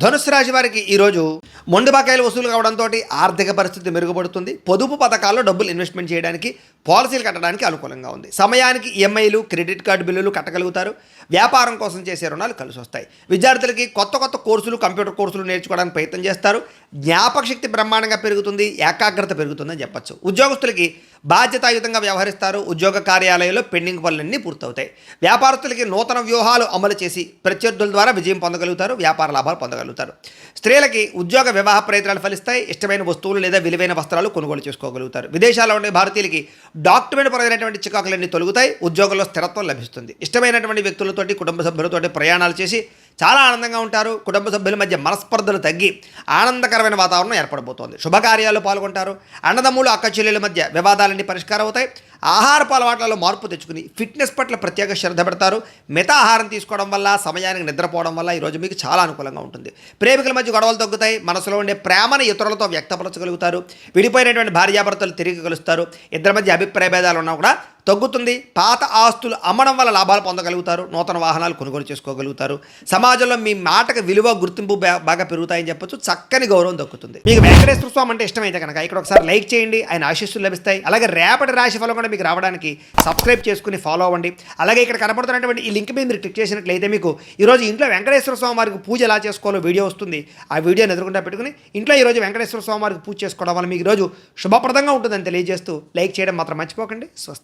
ధనుస్సు రాశి వారికి ఈరోజు మొండి బకాయిలు వసూలు కావడంతో ఆర్థిక పరిస్థితి మెరుగుపడుతుంది. పొదుపు పథకాల్లో డబ్బులు ఇన్వెస్ట్మెంట్ చేయడానికి, పాలసీలు కట్టడానికి అనుకూలంగా ఉంది. సమయానికి ఈఎంఐలు, క్రెడిట్ కార్డు బిల్లులు కట్టగలుగుతారు. వ్యాపారం కోసం చేసే రుణాలు కలిసి వస్తాయి. విద్యార్థులకి కొత్త కోర్సులు, కంప్యూటర్ కోర్సులు నేర్చుకోవడానికి ప్రయత్నం చేస్తారు. జ్ఞాపక శక్తి బ్రహ్మాండంగా పెరుగుతుంది, ఏకాగ్రత పెరుగుతుందని చెప్పచ్చు. ఉద్యోగస్తులకి బాధ్యతాయుతంగా వ్యవహరిస్తారు. ఉద్యోగ కార్యాలయంలో పెండింగ్ పనులన్నీ పూర్తవుతాయి. వ్యాపారస్తులకి నూతన వ్యూహాలు అమలు చేసి ప్రత్యర్థుల ద్వారా విజయం పొందగలుగుతారు, వ్యాపార లాభాలు పొందగలుగుతారు. స్త్రీలకి ఉద్యోగ వివాహ ప్రయత్నాలు ఫలిస్తాయి. ఇష్టమైన వస్తువులు లేదా విలువైన వస్త్రాలు కొనుగోలు చేసుకోగలుగుతారు. విదేశాల్లో ఉండే భారతీయులకి డాక్యుమెంట్ పరమైనటువంటి చికాకులన్నీ తొలుగుతాయి. ఉద్యోగంలో స్థిరత్వం లభిస్తుంది. ఇష్టమైనటువంటి వ్యక్తులతోటి, కుటుంబ సభ్యులతోటి ప్రయాణాలు చేసి చాలా ఆనందంగా ఉంటారు. కుటుంబ సభ్యుల మధ్య మనస్పర్ధలు తగ్గి ఆనందకరమైన వాతావరణం ఏర్పడబోతోంది. శుభకార్యాలు పాల్గొంటారు. అన్నదమ్ములు, అక్క చెల్లెల మధ్య వివాదాలన్నీ పరిష్కారం అవుతాయి. ఆహారపు అలవాట్లలో మార్పు తెచ్చుకుని ఫిట్నెస్ పట్ల ప్రత్యేక శ్రద్ధ పెడతారు. మిత ఆహారం తీసుకోవడం వల్ల, సమయానికి నిద్రపోవడం వల్ల ఈరోజు మీకు చాలా అనుకూలంగా ఉంటుంది. ప్రేమికుల మధ్య గొడవలు తగ్గుతాయి. మనసులో ఉండే ప్రేమను ఇతరులతో వ్యక్తపరచగలుగుతారు. విడిపోయినటువంటి భార్యాభర్తలు తిరిగి కలుస్తారు. ఇద్దరి మధ్య అభిప్రాయ భేదాలు ఉన్నా కూడా తగ్గుతుంది. పాత ఆస్తులు అమ్మడం వల్ల లాభాలు పొందగలుగుతారు. నూతన వాహనాలు కొనుగోలు చేసుకోగలుగుతారు. సమాజంలో మీ మాటకు విలువ, గుర్తింపు బాగా పెరుగుతాయని చెప్పొచ్చు. చక్కని గౌరవం దక్కుతుంది. మీకు వెంకటేశ్వర స్వామి అంటే ఇష్టమైతే కనుక ఇక్కడ ఒకసారి లైక్ చేయండి. ఆయన ఆశీస్సులు లభిస్తాయి. అలాగే రేపటి రాశి ఫలం కూడా మీకు రావడానికి సబ్స్క్రైబ్ చేసుకుని ఫాలో అవ్వండి. అలాగే ఇక్కడ కనబడుతున్నటువంటి ఈ లింక్ మీద మీరు క్లిక్ చేసినట్లయితే మీకు ఈరోజు ఇంట్లో వెంకటేశ్వర స్వామి వారికి పూజ ఎలా చేసుకోవాలో వీడియో వస్తుంది. ఆ వీడియోని ఎదురుకుండా పెట్టుకుని ఇంట్లో ఈరోజు వెంకటేశ్వర స్వామి వారికి పూజ చేసుకోవడం వల్ల మీకు ఈరోజు శుభప్రదంగా ఉంటుందని తెలియజేస్తూ లైక్ చేయడం మాత్రం మర్చిపోకండి. స్వస్తి.